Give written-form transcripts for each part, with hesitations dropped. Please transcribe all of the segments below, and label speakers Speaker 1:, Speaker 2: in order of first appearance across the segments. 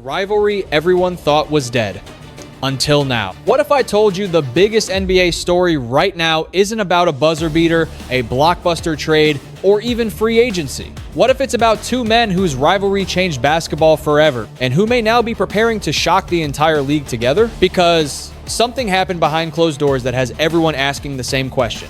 Speaker 1: rivalry everyone thought was dead. Until now. What if I told you the biggest NBA story right now isn't about a buzzer beater, a blockbuster trade, or even free agency? What if it's about two men whose rivalry changed basketball forever, and who may now be preparing to shock the entire league together? Because something happened behind closed doors that has everyone asking the same question.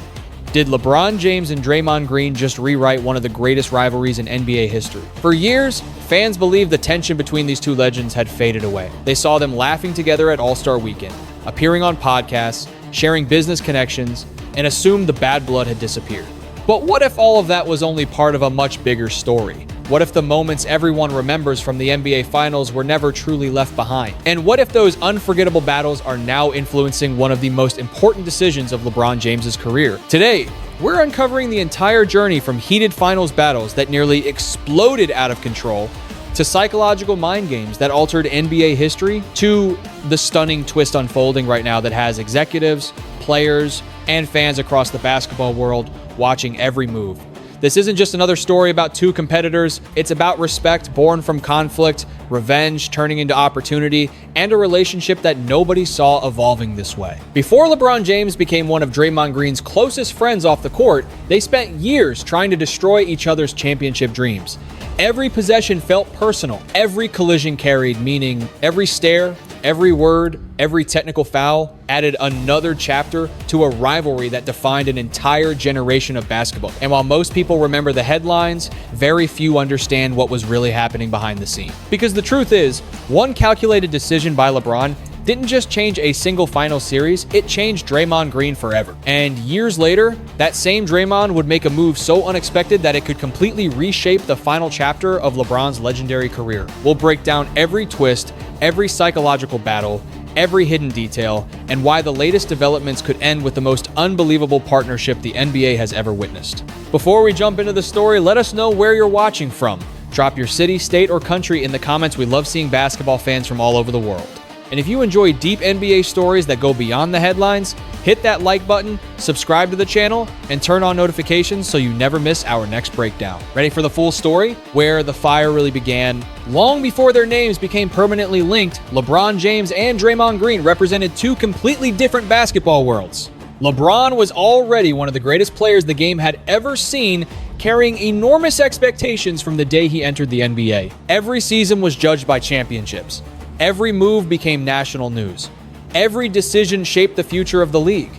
Speaker 1: Did LeBron James and Draymond Green just rewrite one of the greatest rivalries in NBA history? For years, fans believed the tension between these two legends had faded away. They saw them laughing together at All-Star Weekend, appearing on podcasts, sharing business connections, and assumed the bad blood had disappeared. But what if all of that was only part of a much bigger story? What if the moments everyone remembers from the NBA Finals were never truly left behind? And what if those unforgettable battles are now influencing one of the most important decisions of LeBron James's career? Today, we're uncovering the entire journey from heated finals battles that nearly exploded out of control to psychological mind games that altered NBA history to the stunning twist unfolding right now that has executives, players, and fans across the basketball world watching every move. This isn't just another story about two competitors. It's about respect born from conflict, revenge turning into opportunity, and a relationship that nobody saw evolving this way. Before LeBron James became one of Draymond Green's closest friends off the court, they spent years trying to destroy each other's championship dreams. Every possession felt personal. Every collision carried meaning. Every stare, every word, every technical foul added another chapter to a rivalry that defined an entire generation of basketball. And while most people remember the headlines, very few understand what was really happening behind the scene. Because the truth is, one calculated decision by LeBron didn't just change a single final series, it changed Draymond Green forever. And years later, that same Draymond would make a move so unexpected that it could completely reshape the final chapter of LeBron's legendary career. We'll break down every twist, every psychological battle, every hidden detail, and why the latest developments could end with the most unbelievable partnership the NBA has ever witnessed. Before we jump into the story, let us know where you're watching from. Drop your city, state, or country in the comments. We love seeing basketball fans from all over the world. And if you enjoy deep NBA stories that go beyond the headlines, hit that like button, subscribe to the channel, and turn on notifications so you never miss our next breakdown. Ready for the full story? Where the fire really began. Long before their names became permanently linked, LeBron James and Draymond Green represented two completely different basketball worlds. LeBron was already one of the greatest players the game had ever seen, carrying enormous expectations from the day he entered the NBA. Every season was judged by championships. Every move became national news. Every decision shaped the future of the league.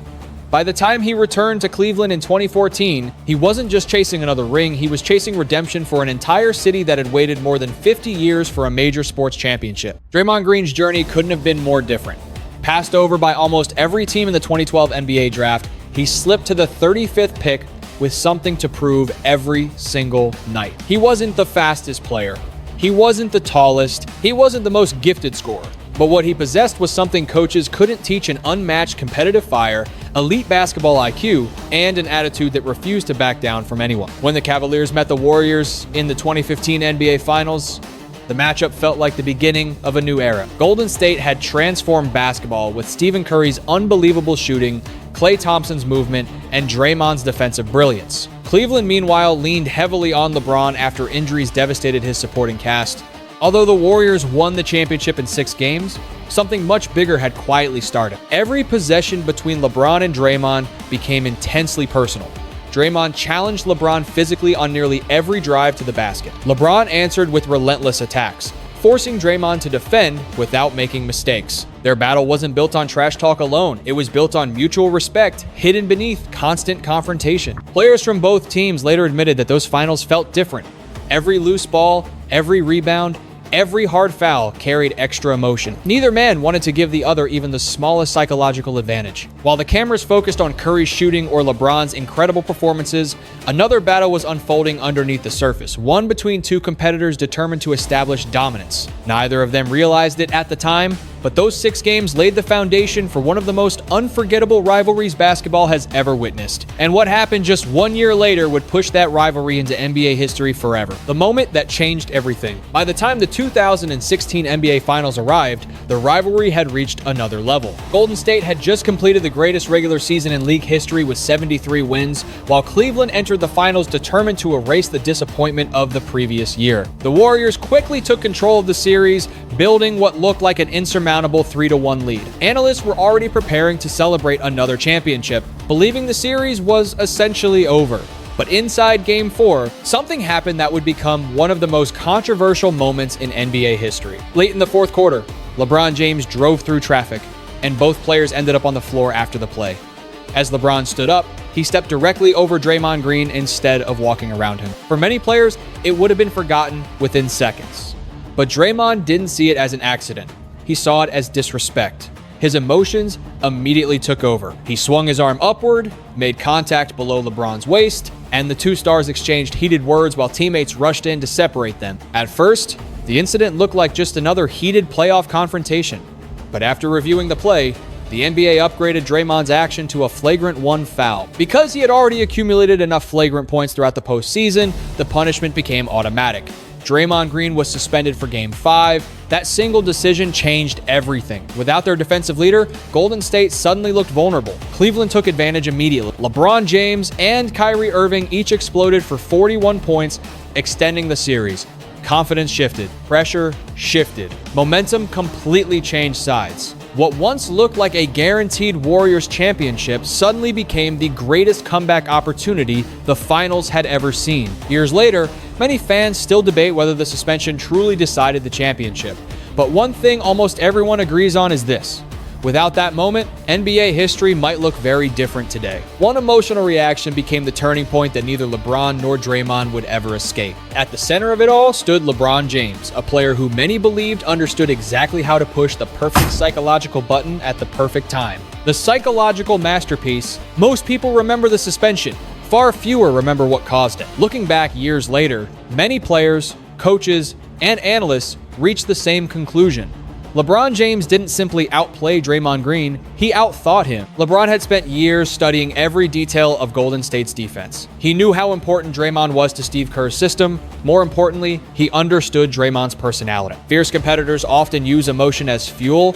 Speaker 1: By the time he returned to Cleveland in 2014, he wasn't just chasing another ring, he was chasing redemption for an entire city that had waited more than 50 years for a major sports championship. Draymond Green's journey couldn't have been more different. Passed over by almost every team in the 2012 NBA draft, he slipped to the 35th pick with something to prove every single night. He wasn't the fastest player. He wasn't the tallest, he wasn't the most gifted scorer, but what he possessed was something coaches couldn't teach: an unmatched competitive fire, elite basketball IQ, and an attitude that refused to back down from anyone. When the Cavaliers met the Warriors in the 2015 NBA Finals, the matchup felt like the beginning of a new era. Golden State had transformed basketball with Stephen Curry's unbelievable shooting, Klay Thompson's movement, and Draymond's defensive brilliance. Cleveland, meanwhile, leaned heavily on LeBron after injuries devastated his supporting cast. Although the Warriors won the championship in 6 games, something much bigger had quietly started. Every possession between LeBron and Draymond became intensely personal. Draymond challenged LeBron physically on nearly every drive to the basket. LeBron answered with relentless attacks, forcing Draymond to defend without making mistakes. Their battle wasn't built on trash talk alone. It was built on mutual respect, hidden beneath constant confrontation. Players from both teams later admitted that those finals felt different. Every loose ball, every rebound, every hard foul carried extra emotion. Neither man wanted to give the other even the smallest psychological advantage. While the cameras focused on Curry's shooting or LeBron's incredible performances, another battle was unfolding underneath the surface, one between two competitors determined to establish dominance. Neither of them realized it at the time, But those 6 games laid the foundation for one of the most unforgettable rivalries basketball has ever witnessed. And what happened just 1 year later would push that rivalry into NBA history forever. The moment that changed everything. By the time the 2016 NBA Finals arrived, the rivalry had reached another level. Golden State had just completed the greatest regular season in league history with 73 wins, while Cleveland entered the finals determined to erase the disappointment of the previous year. The Warriors quickly took control of the series, building what looked like an insurmountable 3-1 lead. Analysts were already preparing to celebrate another championship, believing the series was essentially over. But inside Game 4, something happened that would become one of the most controversial moments in NBA history. Late in the fourth quarter, LeBron James drove through traffic, and both players ended up on the floor after the play. As LeBron stood up, he stepped directly over Draymond Green instead of walking around him. For many players, it would have been forgotten within seconds. But Draymond didn't see it as an accident. He saw it as disrespect. His emotions immediately took over. He swung his arm upward, made contact below LeBron's waist, and the two stars exchanged heated words while teammates rushed in to separate them. At first, the incident looked like just another heated playoff confrontation. But after reviewing the play, the NBA upgraded Draymond's action to a flagrant 1 foul. Because he had already accumulated enough flagrant points throughout the postseason, the punishment became automatic. Draymond Green was suspended for Game 5. That single decision changed everything. Without their defensive leader, Golden State suddenly looked vulnerable. Cleveland took advantage immediately. LeBron James and Kyrie Irving each exploded for 41 points, extending the series. Confidence shifted. Pressure shifted. Momentum completely changed sides. What once looked like a guaranteed Warriors championship suddenly became the greatest comeback opportunity the finals had ever seen. Years later, many fans still debate whether the suspension truly decided the championship. But one thing almost everyone agrees on is this. Without that moment, NBA history might look very different today. One emotional reaction became the turning point that neither LeBron nor Draymond would ever escape. At the center of it all stood LeBron James, a player who many believed understood exactly how to push the perfect psychological button at the perfect time. The psychological masterpiece. Most people remember the suspension. Far fewer remember what caused it. Looking back years later, many players, coaches, and analysts reached the same conclusion. LeBron James didn't simply outplay Draymond Green, he outthought him. LeBron had spent years studying every detail of Golden State's defense. He knew how important Draymond was to Steve Kerr's system. More importantly, he understood Draymond's personality. Fierce competitors often use emotion as fuel,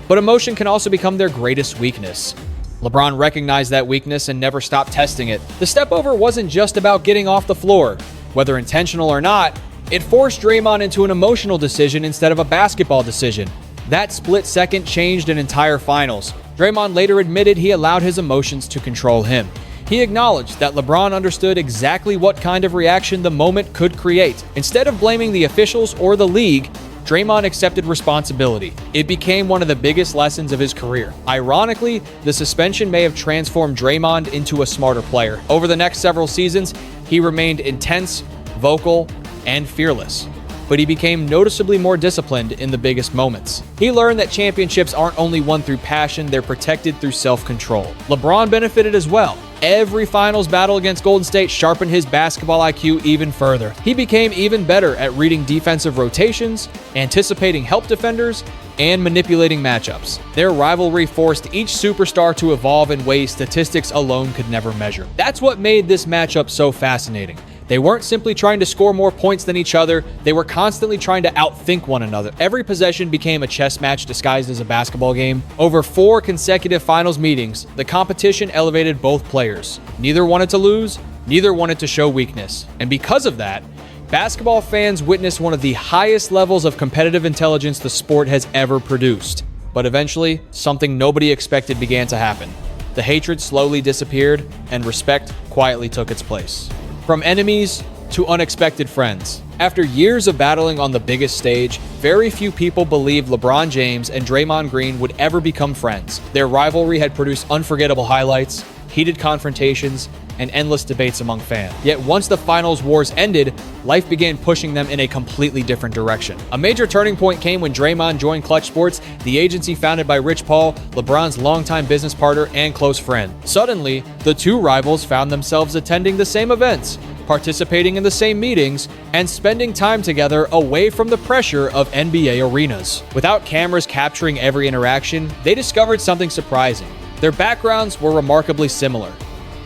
Speaker 1: but emotion can also become their greatest weakness. LeBron recognized that weakness and never stopped testing it. The step over wasn't just about getting off the floor. Whether intentional or not, it forced Draymond into an emotional decision instead of a basketball decision. That split second changed an entire finals. Draymond later admitted he allowed his emotions to control him. He acknowledged that LeBron understood exactly what kind of reaction the moment could create. Instead of blaming the officials or the league, Draymond accepted responsibility. It became one of the biggest lessons of his career. Ironically, the suspension may have transformed Draymond into a smarter player. Over the next several seasons, he remained intense, vocal, and fearless. But he became noticeably more disciplined in the biggest moments. He learned that championships aren't only won through passion, they're protected through self-control. LeBron benefited as well. Every finals battle against Golden State sharpened his basketball IQ even further. He became even better at reading defensive rotations, anticipating help defenders, and manipulating matchups. Their rivalry forced each superstar to evolve in ways statistics alone could never measure. That's what made this matchup so fascinating. They weren't simply trying to score more points than each other, they were constantly trying to outthink one another. Every possession became a chess match disguised as a basketball game. Over 4 consecutive finals meetings, the competition elevated both players. Neither wanted to lose, neither wanted to show weakness. And because of that, basketball fans witnessed one of the highest levels of competitive intelligence the sport has ever produced. But eventually, something nobody expected began to happen. The hatred slowly disappeared, and respect quietly took its place. From enemies to unexpected friends. After years of battling on the biggest stage, very few people believed LeBron James and Draymond Green would ever become friends. Their rivalry had produced unforgettable highlights, heated confrontations, and endless debates among fans. Yet once the finals wars ended, life began pushing them in a completely different direction. A major turning point came when Draymond joined Clutch Sports, the agency founded by Rich Paul, LeBron's longtime business partner and close friend. Suddenly, the two rivals found themselves attending the same events, participating in the same meetings, and spending time together away from the pressure of NBA arenas. Without cameras capturing every interaction, they discovered something surprising. Their backgrounds were remarkably similar.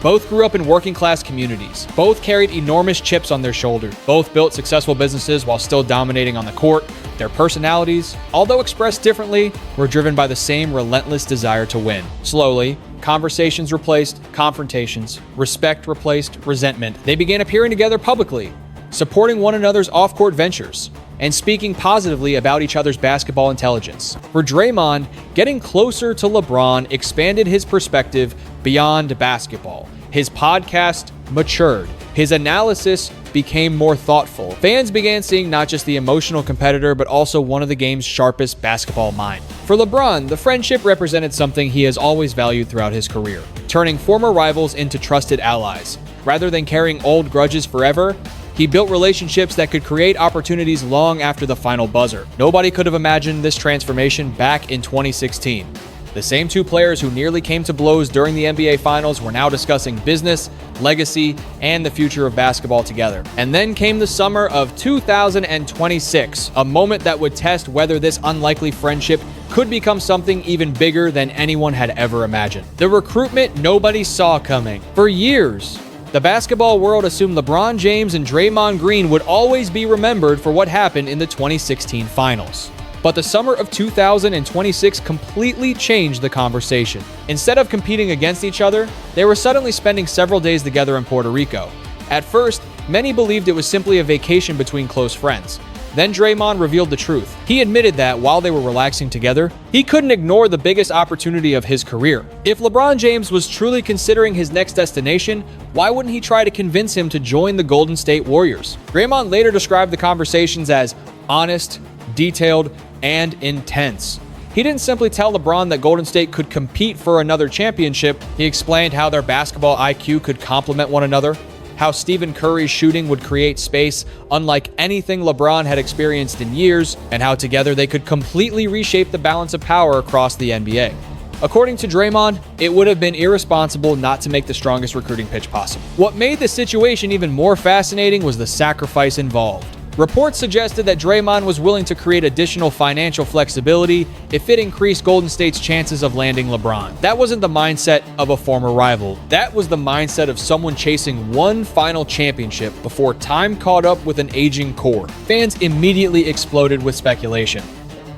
Speaker 1: Both grew up in working-class communities. Both carried enormous chips on their shoulders. Both built successful businesses while still dominating on the court. Their personalities, although expressed differently, were driven by the same relentless desire to win. Slowly, conversations replaced confrontations, respect replaced resentment. They began appearing together publicly, supporting one another's off-court ventures, and speaking positively about each other's basketball intelligence. For Draymond, getting closer to LeBron expanded his perspective beyond basketball. His podcast matured. His analysis became more thoughtful. Fans began seeing not just the emotional competitor, but also one of the game's sharpest basketball minds. For LeBron, the friendship represented something he has always valued throughout his career, turning former rivals into trusted allies. Rather than carrying old grudges forever, he built relationships that could create opportunities long after the final buzzer. Nobody could have imagined this transformation back in 2016. The same two players who nearly came to blows during the NBA Finals were now discussing business, legacy, and the future of basketball together. And then came the summer of 2026, a moment that would test whether this unlikely friendship could become something even bigger than anyone had ever imagined. The recruitment nobody saw coming. For years, the basketball world assumed LeBron James and Draymond Green would always be remembered for what happened in the 2016 Finals. But the summer of 2026 completely changed the conversation. Instead of competing against each other, they were suddenly spending several days together in Puerto Rico. At first, many believed it was simply a vacation between close friends. Then Draymond revealed the truth. He admitted that while they were relaxing together, he couldn't ignore the biggest opportunity of his career. If LeBron James was truly considering his next destination, why wouldn't he try to convince him to join the Golden State Warriors? Draymond later described the conversations as honest, detailed, and intense. He didn't simply tell LeBron that Golden State could compete for another championship. He explained how their basketball IQ could complement one another, how Stephen Curry's shooting would create space unlike anything LeBron had experienced in years, and how together they could completely reshape the balance of power across the NBA. According to Draymond, it would have been irresponsible not to make the strongest recruiting pitch possible. What made the situation even more fascinating was the sacrifice involved. Reports suggested that Draymond was willing to create additional financial flexibility if it increased Golden State's chances of landing LeBron. That wasn't the mindset of a former rival. That was the mindset of someone chasing one final championship before time caught up with an aging core. Fans immediately exploded with speculation.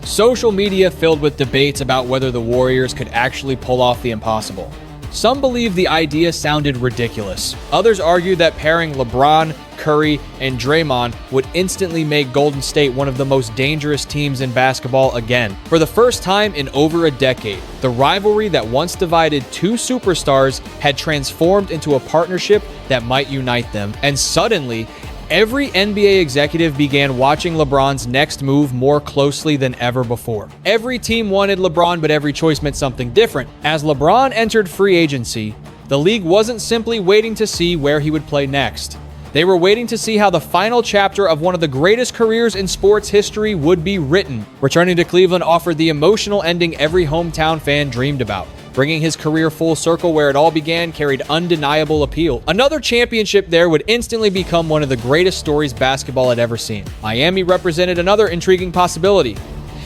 Speaker 1: Social media filled with debates about whether the Warriors could actually pull off the impossible. Some believed the idea sounded ridiculous. Others argued that pairing LeBron, Curry, and Draymond would instantly make Golden State one of the most dangerous teams in basketball again. For the first time in over a decade, the rivalry that once divided two superstars had transformed into a partnership that might unite them. And suddenly, every NBA executive began watching LeBron's next move more closely than ever before. Every team wanted LeBron, but every choice meant something different. As LeBron entered free agency, the league wasn't simply waiting to see where he would play next. They were waiting to see how the final chapter of one of the greatest careers in sports history would be written. Returning to Cleveland offered the emotional ending every hometown fan dreamed about. Bringing his career full circle where it all began carried undeniable appeal. Another championship there would instantly become one of the greatest stories basketball had ever seen. Miami represented another intriguing possibility.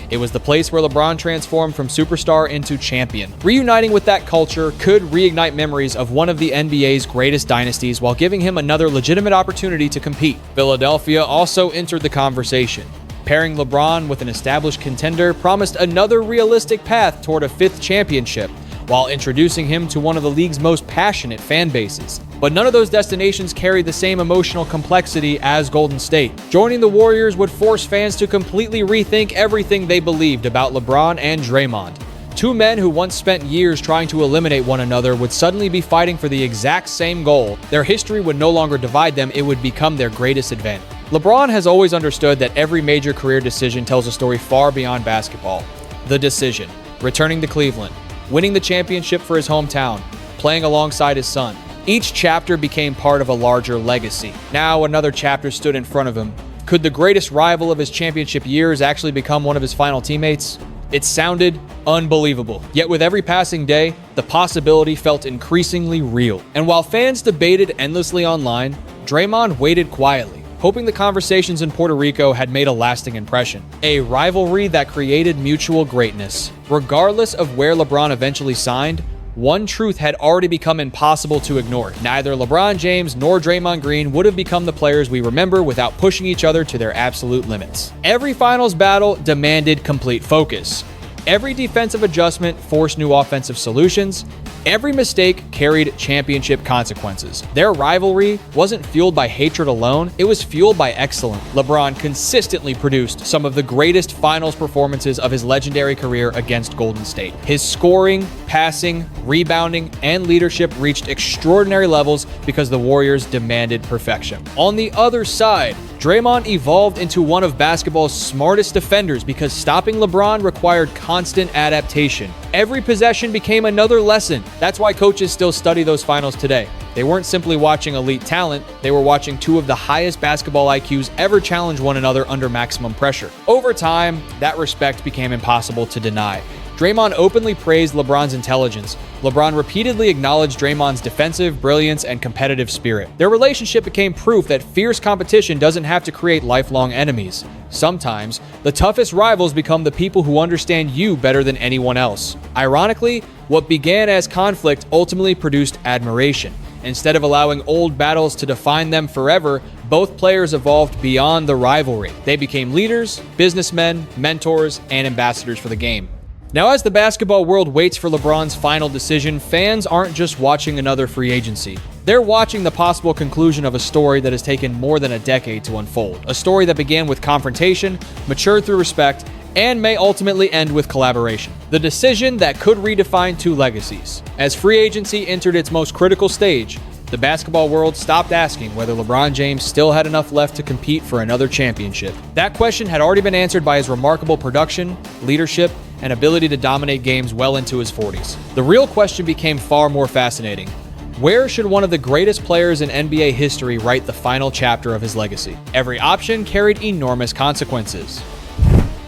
Speaker 1: It was the place where LeBron transformed from superstar into champion. Reuniting with that culture could reignite memories of one of the NBA's greatest dynasties while giving him another legitimate opportunity to compete. Philadelphia also entered the conversation. Pairing LeBron with an established contender promised another realistic path toward a fifth championship, while introducing him to one of the league's most passionate fan bases. But none of those destinations carried the same emotional complexity as Golden State. Joining the Warriors would force fans to completely rethink everything they believed about LeBron and Draymond. Two men who once spent years trying to eliminate one another would suddenly be fighting for the exact same goal. Their history would no longer divide them, it would become their greatest advantage. LeBron has always understood that every major career decision tells a story far beyond basketball. The decision: returning to Cleveland, winning the championship for his hometown, playing alongside his son. Each chapter became part of a larger legacy. Now another chapter stood in front of him. Could the greatest rival of his championship years actually become one of his final teammates? It sounded unbelievable. Yet with every passing day, the possibility felt increasingly real. And while fans debated endlessly online, Draymond waited quietly, hoping the conversations in Puerto Rico had made a lasting impression. A rivalry that created mutual greatness. Regardless of where LeBron eventually signed, one truth had already become impossible to ignore. Neither LeBron James nor Draymond Green would have become the players we remember without pushing each other to their absolute limits. Every finals battle demanded complete focus. Every defensive adjustment forced new offensive solutions. Every mistake carried championship consequences. Their rivalry wasn't fueled by hatred alone, it was fueled by excellence. LeBron consistently produced some of the greatest finals performances of his legendary career against Golden State. His scoring, passing, rebounding, and leadership reached extraordinary levels because the Warriors demanded perfection. On the other side, Draymond evolved into one of basketball's smartest defenders because stopping LeBron required constant adaptation. Every possession became another lesson. That's why coaches still study those finals today. They weren't simply watching elite talent, they were watching two of the highest basketball IQs ever challenge one another under maximum pressure. Over time, that respect became impossible to deny. Draymond openly praised LeBron's intelligence. LeBron repeatedly acknowledged Draymond's defensive brilliance and competitive spirit. Their relationship became proof that fierce competition doesn't have to create lifelong enemies. Sometimes, the toughest rivals become the people who understand you better than anyone else. Ironically, what began as conflict ultimately produced admiration. Instead of allowing old battles to define them forever, both players evolved beyond the rivalry. They became leaders, businessmen, mentors, and ambassadors for the game. Now, as the basketball world waits for LeBron's final decision, fans aren't just watching another free agency. They're watching the possible conclusion of a story that has taken more than a decade to unfold. A story that began with confrontation, matured through respect, and may ultimately end with collaboration. The decision that could redefine two legacies. As free agency entered its most critical stage, the basketball world stopped asking whether LeBron James still had enough left to compete for another championship. That question had already been answered by his remarkable production, leadership, and ability to dominate games well into his 40s. The real question became far more fascinating. Where should one of the greatest players in NBA history write the final chapter of his legacy? Every option carried enormous consequences.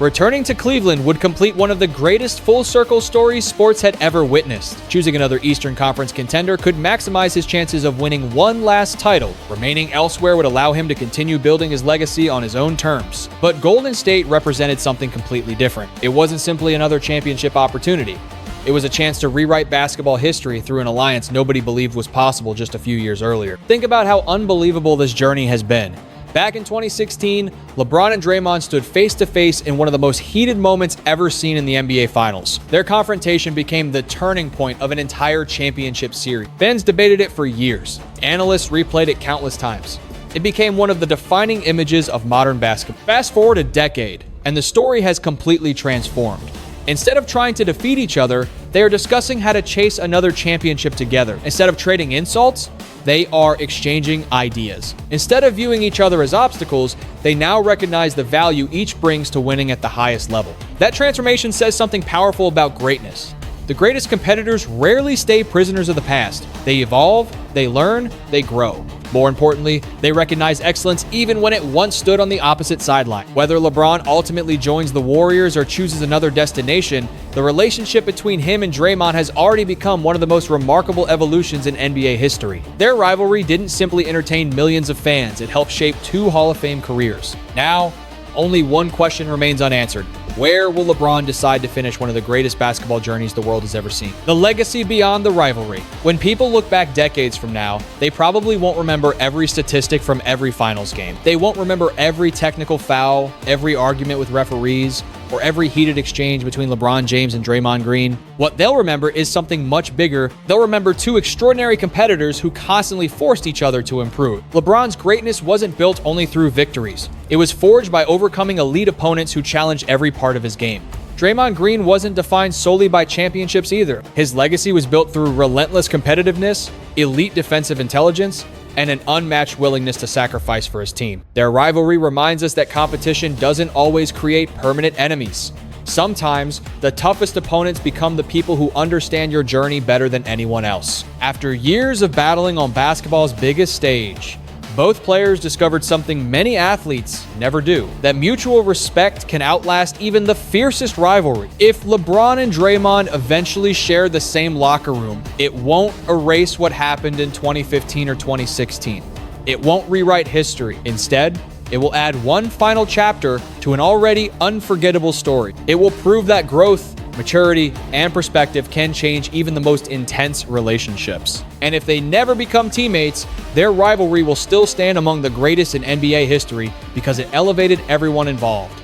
Speaker 1: Returning to Cleveland would complete one of the greatest full-circle stories sports had ever witnessed. Choosing another Eastern Conference contender could maximize his chances of winning one last title. Remaining elsewhere would allow him to continue building his legacy on his own terms. But Golden State represented something completely different. It wasn't simply another championship opportunity. It was a chance to rewrite basketball history through an alliance nobody believed was possible just a few years earlier. Think about how unbelievable this journey has been. Back in 2016, LeBron and Draymond stood face-to-face in one of the most heated moments ever seen in the NBA Finals. Their confrontation became the turning point of an entire championship series. Fans debated it for years. Analysts replayed it countless times. It became one of the defining images of modern basketball. Fast forward a decade, and the story has completely transformed. Instead of trying to defeat each other, they are discussing how to chase another championship together. Instead of trading insults, they are exchanging ideas. Instead of viewing each other as obstacles, they now recognize the value each brings to winning at the highest level. That transformation says something powerful about greatness. The greatest competitors rarely stay prisoners of the past. They evolve, they learn, they grow. More importantly, they recognize excellence even when it once stood on the opposite sideline. Whether LeBron ultimately joins the Warriors or chooses another destination, the relationship between him and Draymond has already become one of the most remarkable evolutions in NBA history. Their rivalry didn't simply entertain millions of fans, it helped shape two Hall of Fame careers. Now, only one question remains unanswered. Where will LeBron decide to finish one of the greatest basketball journeys the world has ever seen? The legacy beyond the rivalry. When people look back decades from now, they probably won't remember every statistic from every finals game. They won't remember every technical foul, every argument with referees, or every heated exchange between LeBron James and Draymond Green. What they'll remember is something much bigger. They'll remember two extraordinary competitors who constantly forced each other to improve. LeBron's greatness wasn't built only through victories. It was forged by overcoming elite opponents who challenged every part of his game. Draymond Green wasn't defined solely by championships either. His legacy was built through relentless competitiveness, elite defensive intelligence, and an unmatched willingness to sacrifice for his team. Their rivalry reminds us that competition doesn't always create permanent enemies. Sometimes, the toughest opponents become the people who understand your journey better than anyone else. After years of battling on basketball's biggest stage, both players discovered something many athletes never do, that mutual respect can outlast even the fiercest rivalry. If LeBron and Draymond eventually share the same locker room, it won't erase what happened in 2015 or 2016. It won't rewrite history. Instead, it will add one final chapter to an already unforgettable story. It will prove that growth, maturity, and perspective can change even the most intense relationships. And if they never become teammates, their rivalry will still stand among the greatest in NBA history because it elevated everyone involved.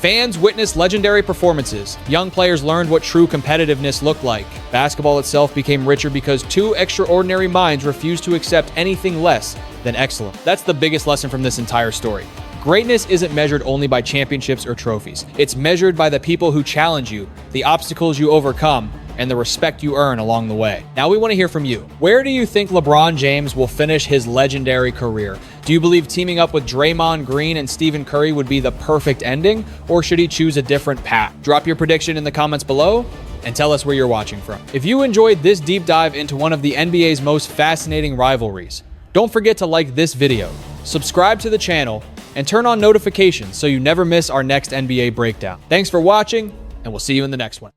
Speaker 1: Fans witnessed legendary performances. Young players learned what true competitiveness looked like. Basketball itself became richer because two extraordinary minds refused to accept anything less than excellence. That's the biggest lesson from this entire story. Greatness isn't measured only by championships or trophies. It's measured by the people who challenge you, the obstacles you overcome, and the respect you earn along the way. Now we want to hear from you. Where do you think LeBron James will finish his legendary career? Do you believe teaming up with Draymond Green and Stephen Curry would be the perfect ending, or should he choose a different path? Drop your prediction in the comments below and tell us where you're watching from. If you enjoyed this deep dive into one of the NBA's most fascinating rivalries, don't forget to like this video, subscribe to the channel, and turn on notifications so you never miss our next NBA breakdown. Thanks for watching, and we'll see you in the next one.